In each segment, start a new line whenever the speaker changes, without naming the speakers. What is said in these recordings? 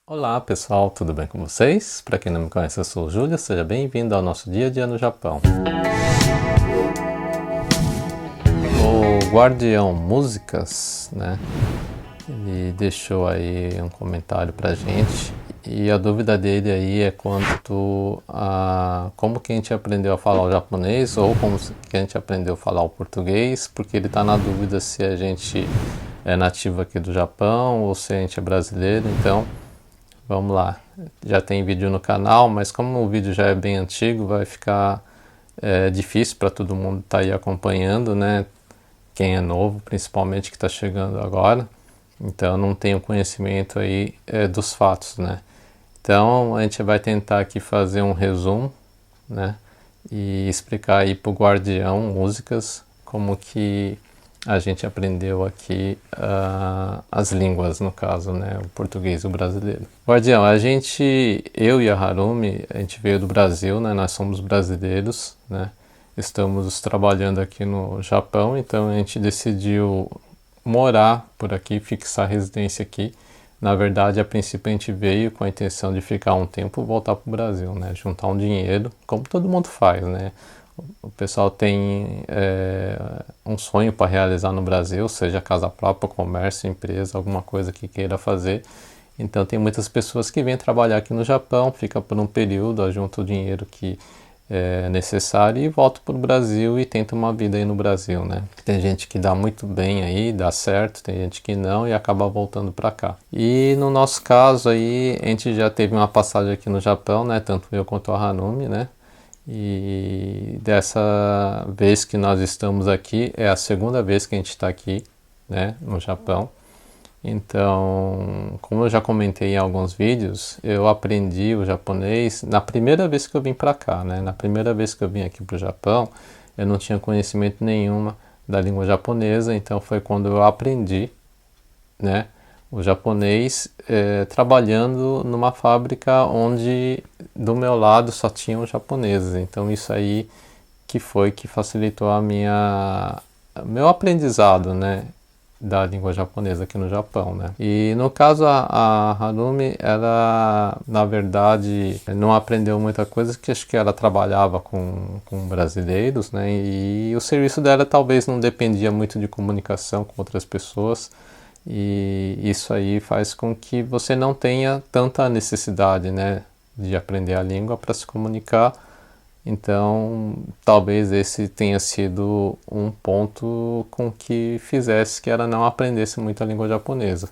Olá pessoal, tudo bem com vocês? Para quem não me conhece, eu sou o Júlio, seja bem-vindo ao nosso dia a dia no Japão. O Guardião Músicas, né? Ele deixou aí um comentário pra gente e a dúvida dele aí é quanto a como que a gente aprendeu a falar o japonês ou como que a gente aprendeu a falar o português, porque ele está na dúvida se a gente é nativo aqui do Japão ou se a gente é brasileiro. Então vamos lá, já tem vídeo no canal, mas como o vídeo já é bem antigo, vai ficar difícil para todo mundo estar aí acompanhando, né? Quem é novo, principalmente que está chegando agora, então não tem o conhecimento aí dos fatos, né? Então a gente vai tentar aqui fazer um resumo, né? E explicar aí para o Guardião Músicas como que a gente aprendeu aqui as línguas, no caso, né? O português e o brasileiro. Guardião, eu e a Harumi, a gente veio do Brasil, né? Nós somos brasileiros, né? Estamos trabalhando aqui no Japão, então a gente decidiu morar por aqui, fixar residência aqui. Na verdade, a princípio a gente veio com a intenção de ficar um tempo e voltar para o Brasil, né? Juntar um dinheiro, como todo mundo faz, né? O pessoal tem um sonho para realizar no Brasil, seja casa própria, comércio, empresa, alguma coisa que queira fazer. Então tem muitas pessoas que vêm trabalhar aqui no Japão, fica por um período, junta o dinheiro que é necessário e volta para o Brasil e tenta uma vida aí no Brasil, né? Tem gente que dá muito bem aí, dá certo, tem gente que não e acaba voltando para cá. E no nosso caso aí, a gente já teve uma passagem aqui no Japão, né? Tanto eu quanto a Hanumi, né? E dessa vez que nós estamos aqui, é a segunda vez que a gente está aqui, né, no Japão. Então, como eu já comentei em alguns vídeos, eu aprendi o japonês na primeira vez que eu vim para cá, né? Na primeira vez que eu vim aqui para o Japão, eu não tinha conhecimento nenhuma da língua japonesa, então foi quando eu aprendi, né, o japonês trabalhando numa fábrica onde do meu lado só tinham japoneses. Então isso aí que foi que facilitou meu aprendizado, né, da língua japonesa aqui no Japão, né? E no caso a Harumi, ela na verdade não aprendeu muita coisa, que acho que ela trabalhava com brasileiros, né? E o serviço dela talvez não dependia muito de comunicação com outras pessoas. E isso aí faz com que você não tenha tanta necessidade, né, de aprender a língua para se comunicar. Então, talvez esse tenha sido um ponto com que fizesse que ela não aprendesse muito a língua japonesa.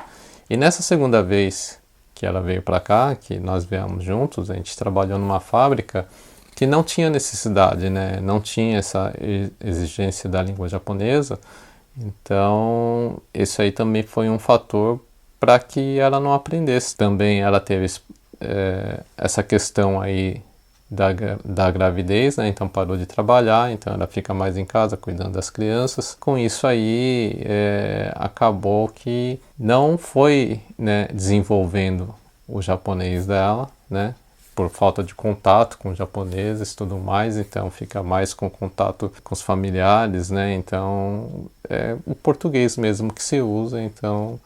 E nessa segunda vez que ela veio para cá, que nós viemos juntos, a gente trabalhou numa fábrica que não tinha necessidade, né, não tinha essa exigência da língua japonesa. Então, isso aí também foi um fator para que ela não aprendesse. Também ela teve essa questão aí da gravidez, né? Então parou de trabalhar, então ela fica mais em casa cuidando das crianças. Com isso aí, acabou que não foi, né, desenvolvendo o japonês dela, né? Por falta de contato com japoneses e tudo mais, então fica mais com contato com os familiares, né? Então é o português mesmo que se usa, então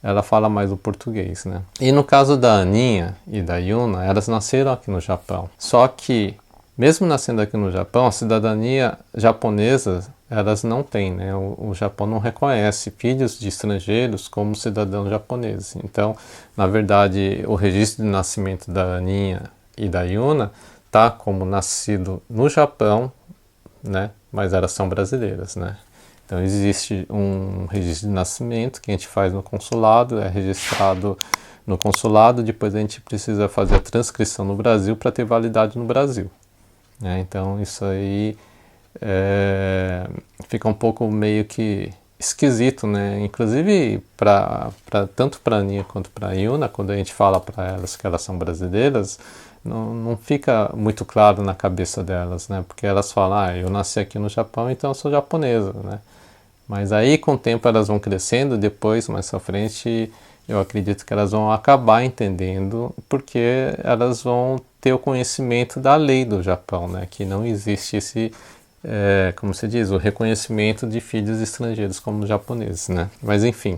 ela fala mais o português, né? E no caso da Aninha e da Yuna, elas nasceram aqui no Japão. Só que, mesmo nascendo aqui no Japão, a cidadania japonesa elas não têm, né? O Japão não reconhece filhos de estrangeiros como cidadãos japoneses. Então, na verdade, o registro de nascimento da Aninha e da Yuna tá como nascido no Japão, né? Mas elas são brasileiras, né? Então existe um registro de nascimento que a gente faz no consulado, é registrado no consulado, depois a gente precisa fazer a transcrição no Brasil para ter validade no Brasil, né? Então isso aí fica um pouco meio que esquisito, né? Inclusive tanto para a Aninha quanto para a Yuna, quando a gente fala para elas que elas são brasileiras, não fica muito claro na cabeça delas, né? Porque elas falam, eu nasci aqui no Japão, então eu sou japonesa, né? Mas aí com o tempo elas vão crescendo, depois mais pra frente eu acredito que elas vão acabar entendendo, porque elas vão ter o conhecimento da lei do Japão, né? Que não existe esse, como se diz, o reconhecimento de filhos estrangeiros como japoneses, né? Mas enfim,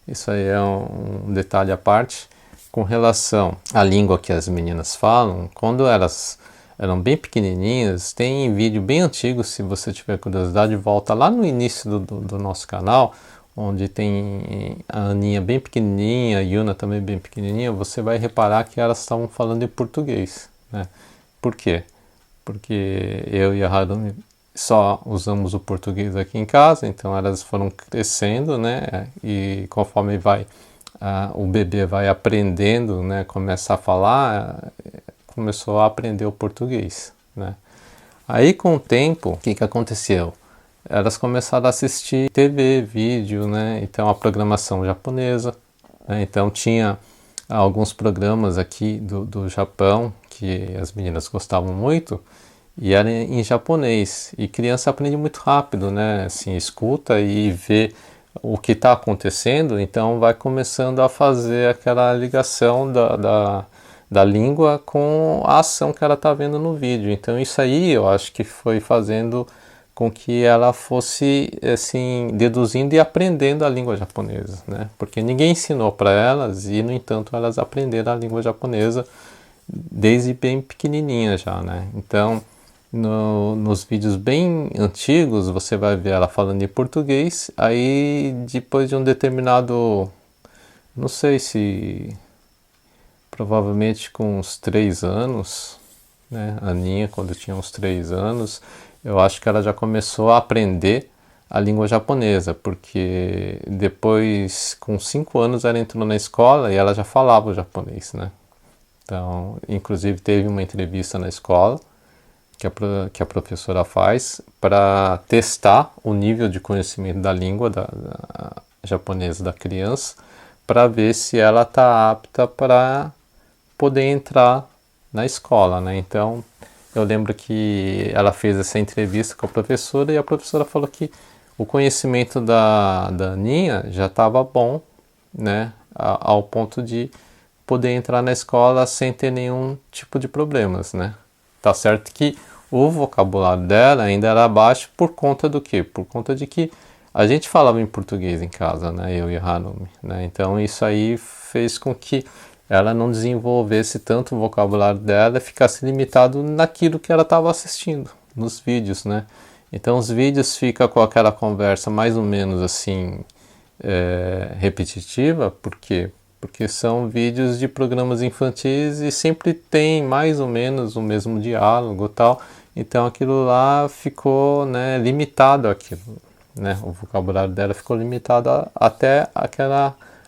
isso aí é um detalhe à parte. com relação à língua que as meninas falam, quando elas eram bem pequenininhas, tem vídeo bem antigo, se você tiver curiosidade, volta lá no início do nosso canal, onde tem a Aninha bem pequenininha, a Yuna também bem pequenininha, você vai reparar que elas estavam falando em português, né? Por quê? Porque eu e a Harumi só usamos o português aqui em casa, então elas foram crescendo, né? E conforme o bebê vai aprendendo, né? Começa a falar, começou a aprender o português, né? Aí com o tempo, o que aconteceu? Elas começaram a assistir TV, vídeo, né? Então a programação japonesa, né? Então tinha alguns programas aqui do Japão que as meninas gostavam muito e era em japonês. E criança aprende muito rápido, né? Assim, escuta e vê o que está acontecendo, então vai começando a fazer aquela ligação da língua com a ação que ela está vendo no vídeo. Então isso aí eu acho que foi fazendo com que ela fosse assim deduzindo e aprendendo a língua japonesa, né? Porque ninguém ensinou para elas e no entanto elas aprenderam a língua japonesa desde bem pequenininha já, né? Então nos vídeos bem antigos você vai ver ela falando em português, aí depois de um determinado, não sei se provavelmente com uns 3 anos, né? A Aninha quando tinha uns 3 anos, eu acho que ela já começou a aprender a língua japonesa, porque depois, com 5 anos, ela entrou na escola e ela já falava o japonês, né? Então, inclusive teve uma entrevista na escola que a professora faz para testar o nível de conhecimento da língua da japonesa da criança, para ver se ela está apta para poder entrar na escola, né? Então, eu lembro que ela fez essa entrevista com a professora e a professora falou que o conhecimento da Aninha já estava bom, né? Ao ponto de poder entrar na escola sem ter nenhum tipo de problemas, né? Tá certo que o vocabulário dela ainda era baixo por conta do quê? Por conta de que a gente falava em português em casa, né? Eu e a Harumi, né? Então isso aí fez com que ela não desenvolvesse tanto o vocabulário dela e ficasse limitado naquilo que ela estava assistindo, nos vídeos, né? Então os vídeos ficam com aquela conversa mais ou menos assim, repetitiva, por quê? Porque são vídeos de programas infantis e sempre tem mais ou menos o mesmo diálogo e tal, então aquilo lá ficou, né, limitado àquilo, né? O vocabulário dela ficou limitado até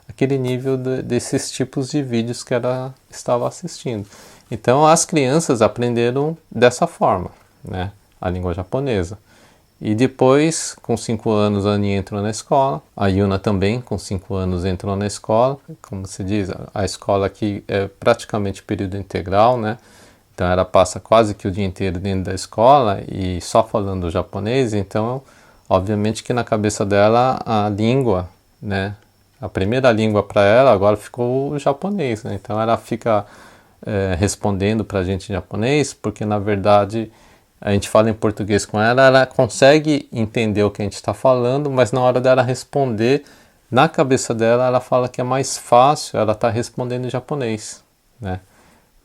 aquele nível desses tipos de vídeos que ela estava assistindo. Então as crianças aprenderam dessa forma, né, a língua japonesa. E depois, com 5 anos, a Aninha entrou na escola. A Yuna também, com 5 anos, entrou na escola. Como se diz, a escola aqui é praticamente período integral, né? Então ela passa quase que o dia inteiro dentro da escola e só falando japonês. Então, obviamente que na cabeça dela a língua, né? A primeira língua para ela agora ficou o japonês, né? Então ela fica respondendo para a gente em japonês, porque na verdade a gente fala em português com ela, ela consegue entender o que a gente está falando, mas na hora dela responder, na cabeça dela, ela fala que é mais fácil ela estar respondendo em japonês, né?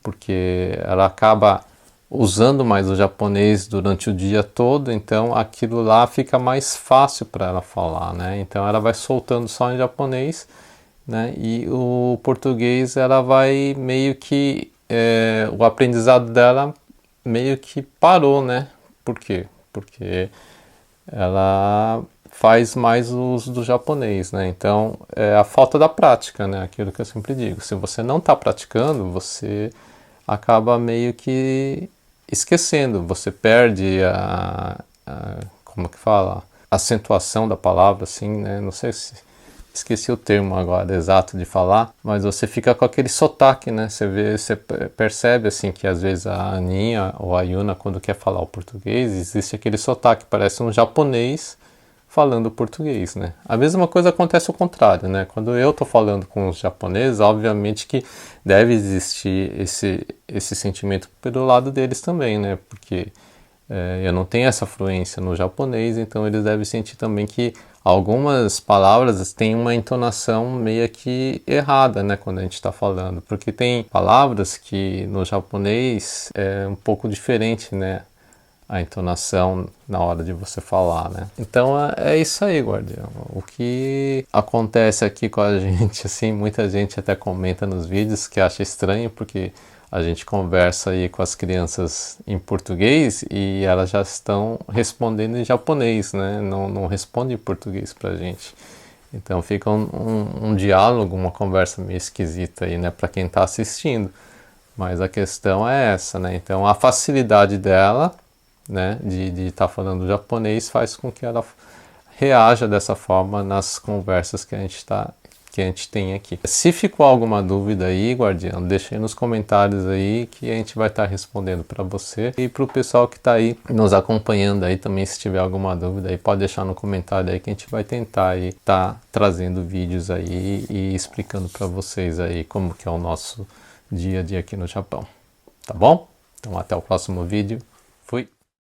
Porque ela acaba usando mais o japonês durante o dia todo, então aquilo lá fica mais fácil para ela falar, né? Então ela vai soltando só em japonês, né? E o português ela vai meio que o aprendizado dela meio que parou, né? Por quê? Porque ela faz mais uso do japonês, né? Então é a falta da prática, né? Aquilo que eu sempre digo. Se você não está praticando, você acaba meio que esquecendo. Você perde como que fala? A acentuação da palavra, assim, né? Não sei se esqueci o termo agora exato de falar, mas você fica com aquele sotaque, né? Você percebe assim que às vezes a Aninha ou a Yuna, quando quer falar o português, existe aquele sotaque, parece um japonês falando português, né? A mesma coisa acontece ao contrário, né? Quando eu tô falando com os japoneses, obviamente que deve existir esse sentimento pelo lado deles também, né? Porque eu não tenho essa fluência no japonês, então eles devem sentir também que algumas palavras têm uma entonação meio que errada, né, quando a gente está falando, porque tem palavras que no japonês é um pouco diferente, né, a entonação na hora de você falar, né? Então é isso aí, guardião. O que acontece aqui com a gente, assim, muita gente até comenta nos vídeos que acha estranho, porque a gente conversa aí com as crianças em português e elas já estão respondendo em japonês, né? Não respondem em português pra gente. Então fica um diálogo, uma conversa meio esquisita aí, né, para quem está assistindo. Mas a questão é essa, né? Então a facilidade dela, né, de estar falando japonês faz com que ela reaja dessa forma nas conversas que a gente tem aqui. Se ficou alguma dúvida aí, guardião, deixa aí nos comentários aí que a gente vai estar respondendo para você e para o pessoal que está aí nos acompanhando aí também, se tiver alguma dúvida aí pode deixar no comentário aí que a gente vai tentar aí estar trazendo vídeos aí e explicando para vocês aí como que é o nosso dia a dia aqui no Japão, tá bom? Então até o próximo vídeo, fui!